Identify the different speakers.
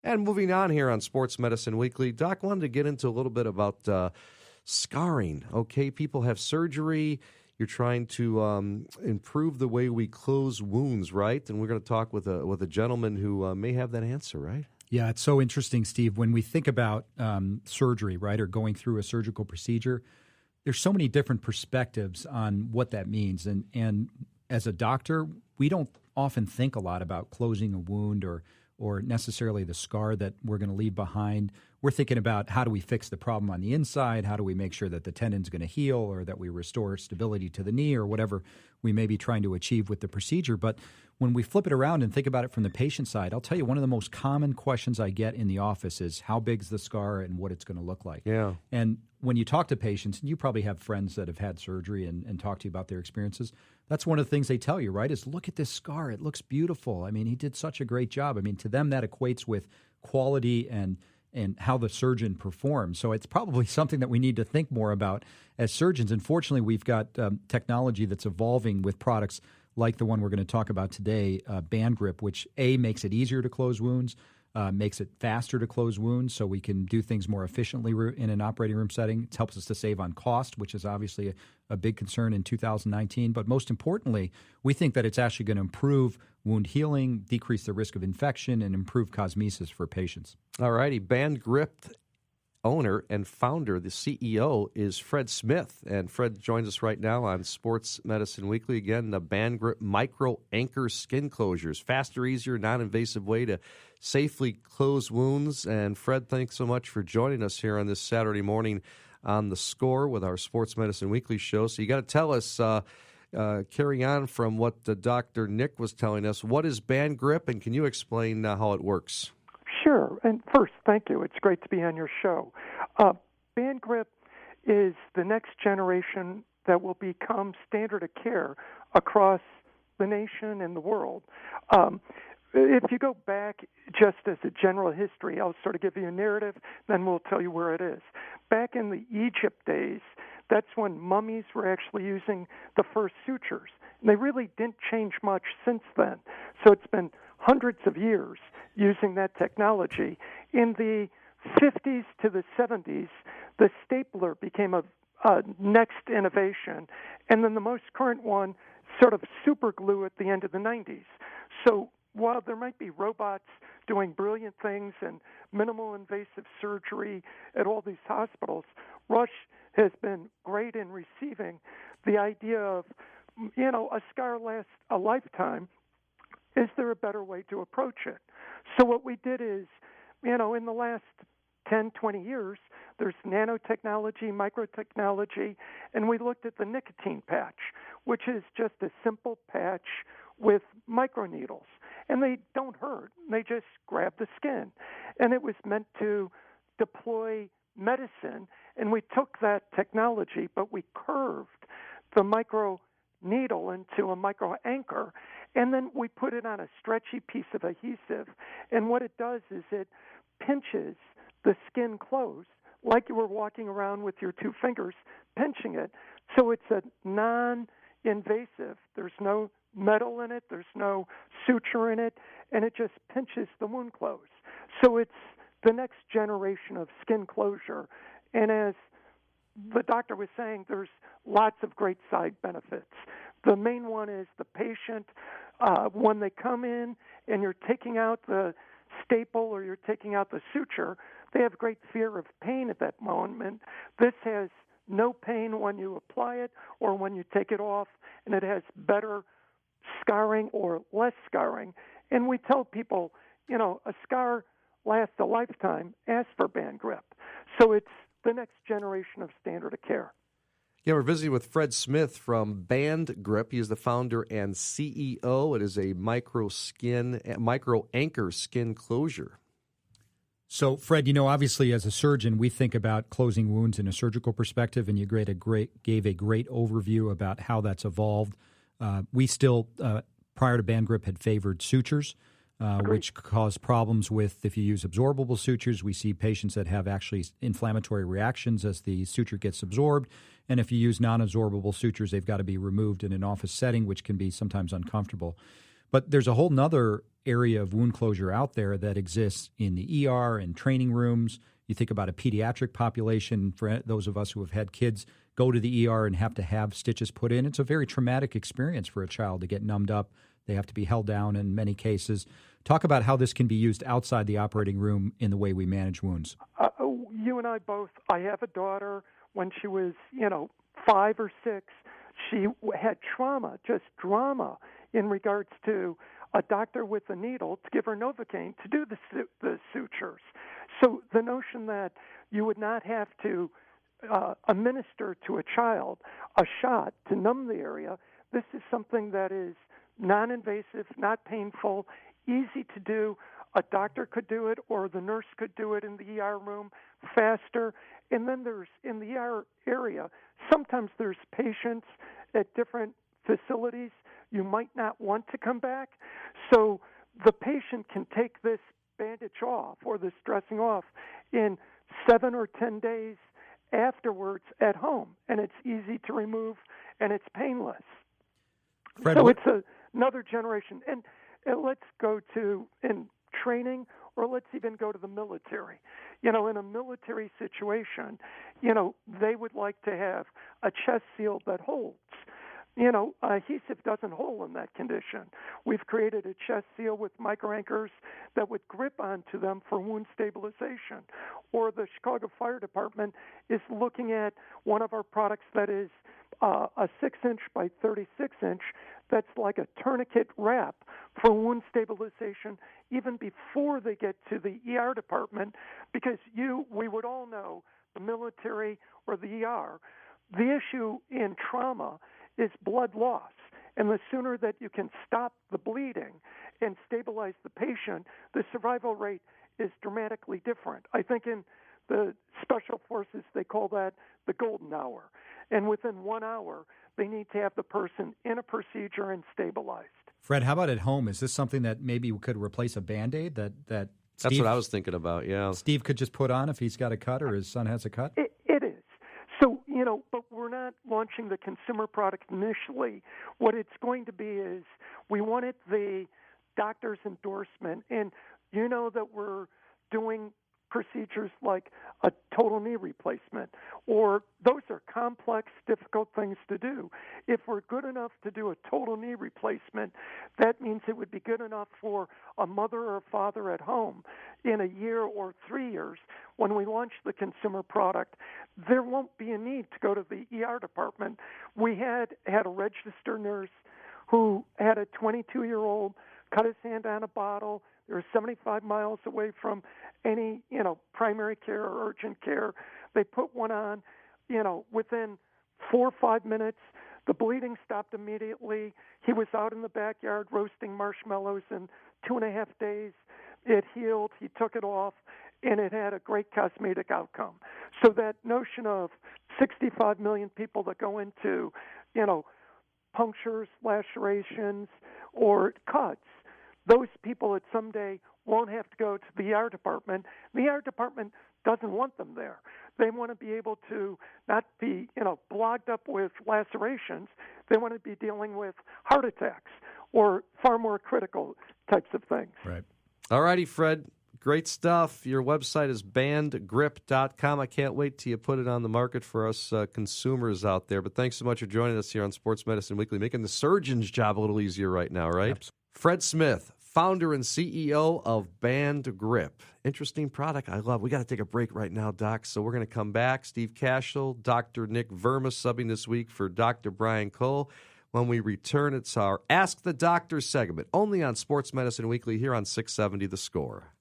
Speaker 1: And moving on here on Sports Medicine Weekly, Doc wanted to get into a little bit about scarring. Okay, people have surgery. You're trying to improve the way we close wounds, right? And we're going to talk with a gentleman who may have that answer, right?
Speaker 2: Yeah, it's so interesting, Steve. When we think about surgery, right, or going through a surgical procedure, there's so many different perspectives on what that means. And as a doctor, we don't often think a lot about closing a wound or necessarily the scar that we're going to leave behind. We're thinking about how do we fix the problem on the inside? How do we make sure that the tendon's going to heal or that we restore stability to the knee or whatever we may be trying to achieve with the procedure. But when we flip it around and think about it from the patient side, I'll tell you one of the most common questions I get in the office is how big's the scar and what it's going to look like.
Speaker 1: Yeah.
Speaker 2: And when you talk to patients, and you probably have friends that have had surgery and talk to you about their experiences, that's one of the things they tell you, right, is look at this scar. It looks beautiful. I mean, he did such a great job. I mean, to them, that equates with quality and how the surgeon performs. So it's probably something that we need to think more about as surgeons. And fortunately, we've got technology that's evolving with products like the one we're going to talk about today, BandGrip, which makes it easier to close wounds, makes it faster to close wounds so we can do things more efficiently in an operating room setting. It helps us to save on cost, which is obviously a big concern in 2019. But most importantly, we think that it's actually going to improve wound healing, decrease the risk of infection, and improve cosmesis for patients.
Speaker 1: All righty. BandGrip owner and founder, the CEO, is Fred Smith. And Fred joins us right now on Sports Medicine Weekly. Again, the BandGrip Micro Anchor Skin Closures. Faster, easier, non-invasive way to safely close wounds. And Fred, thanks so much for joining us here on this Saturday morning on The Score with our Sports Medicine Weekly show. So you got to tell us, carrying on from what Dr. Nick was telling us, what is BandGrip, and can you explain how it works?
Speaker 3: Sure. And first, thank you. It's great to be on your show. BandGrip is the next generation that will become standard of care across the nation and the world. If you go back just as a general history, I'll sort of give you a narrative, then we'll tell you where it is. Back in the Egypt days, that's when mummies were actually using the first sutures. And they really didn't change much since then. So it's been hundreds of years using that technology. In the 50s to the 70s, the stapler became a next innovation. And then the most current one, sort of super glue at the end of the 90s. So while there might be robots doing brilliant things and minimal invasive surgery at all these hospitals, Rush has been great in receiving the idea of, a scar lasts a lifetime. Is there a better way to approach it? So what we did is, in the last 10, 20 years, there's nanotechnology, microtechnology, and we looked at the nicotine patch, which is just a simple patch with microneedles. And they don't hurt. They just grab the skin. And it was meant to deploy medicine. And we took that technology, but we curved the micro needle into a micro anchor, and then we put it on a stretchy piece of adhesive. And what it does is it pinches the skin closed, like you were walking around with your two fingers pinching it. So it's a non-invasive. There's no metal in it. There's no suture in it. And it just pinches the wound closed. So it's the next generation of skin closure. And as the doctor was saying, there's lots of great side benefits. The main one is the patient, when they come in and you're taking out the staple or you're taking out the suture, they have great fear of pain at that moment. This has no pain when you apply it or when you take it off, and it has better scarring or less scarring. And we tell people, a scar lasts a lifetime. Ask for BandGrip. So it's the next generation of standard of care.
Speaker 1: Yeah, we're visiting with Fred Smith from BandGrip. He is the founder and CEO. It is a micro anchor skin closure.
Speaker 2: So, Fred, obviously as a surgeon, we think about closing wounds in a surgical perspective, and you gave a great overview about how that's evolved. We still, prior to BandGrip, had favored sutures, which cause problems with, if you use absorbable sutures, we see patients that have actually inflammatory reactions as the suture gets absorbed. And if you use non-absorbable sutures, they've got to be removed in an office setting, which can be sometimes uncomfortable. But there's a whole nother area of wound closure out there that exists in the ER and training rooms. You think about a pediatric population. For those of us who have had kids go to the ER and have to have stitches put in, it's a very traumatic experience for a child to get numbed up. They have to be held down in many cases. Talk about how this can be used outside the operating room in the way we manage wounds.
Speaker 3: You and I both, I have a daughter. When she was, 5 or 6, she had just drama in regards to a doctor with a needle to give her Novocaine to do the sutures. So the notion that you would not have to administer to a child a shot to numb the area, this is something that is non-invasive, not painful, easy to do. A doctor could do it, or the nurse could do it in the ER room faster. And then there's, in the ER area, sometimes there's patients at different facilities you might not want to come back. So the patient can take this bandage off or this dressing off in 7 or 10 days afterwards at home. And it's easy to remove, and it's painless.
Speaker 2: Fred,
Speaker 3: so it's another generation. And let's go to in training, or let's even go to the military. In a military situation, they would like to have a chest seal that holds. Adhesive doesn't hold in that condition. We've created a chest seal with micro anchors that would grip onto them for wound stabilization. Or the Chicago Fire Department is looking at one of our products that is a 6-inch by 36-inch that's like a tourniquet wrap for wound stabilization even before they get to the ER department, because we would all know, the military or the ER, the issue in trauma is blood loss. And the sooner that you can stop the bleeding and stabilize the patient, the survival rate is dramatically different. I think in the Special Forces, they call that the golden hour. And within 1 hour, they need to have the person in a procedure and stabilized.
Speaker 2: Fred, how about at home? Is this something that maybe could replace a Band-Aid that Steve,
Speaker 1: that's what I was thinking about, yeah.
Speaker 2: Steve could just put on if he's got a cut or his son has a cut?
Speaker 3: It is. So, but we're not launching the consumer product initially. What it's going to be is we wanted the doctor's endorsement. And that we're doing procedures like a total knee replacement, or those are complex, difficult things to do. If we're good enough to do a total knee replacement, that means it would be good enough for a mother or a father at home in a year or 3 years. When we launch the consumer product, there won't be a need to go to the ER department. We had a registered nurse who had a 22-year-old cut his hand on a bottle. They were 75 miles away from any, primary care or urgent care. They put one on, within 4 or 5 minutes, the bleeding stopped immediately. He was out in the backyard roasting marshmallows in 2.5 days. It healed. He took it off, and it had a great cosmetic outcome. So that notion of 65 million people that go into, punctures, lacerations, or cuts, those people that someday won't have to go to the ER department. The ER department doesn't want them there. They want to be able to not be, blogged up with lacerations. They want to be dealing with heart attacks or far more critical types of things.
Speaker 2: Right.
Speaker 1: All righty, Fred. Great stuff. Your website is bandgrip.com. I can't wait till you put it on the market for us consumers out there. But thanks so much for joining us here on Sports Medicine Weekly, making the surgeon's job a little easier right now, right?
Speaker 2: Absolutely.
Speaker 1: Fred Smith, founder and CEO of BandGrip. Interesting product I love. We got to take a break right now, Doc, so we're going to come back. Steve Kashul, Dr.Nikhil Verma subbing this week for Dr. Brian Cole. When we return, it's our Ask the Doctor segment, only on Sports Medicine Weekly here on 670 The Score.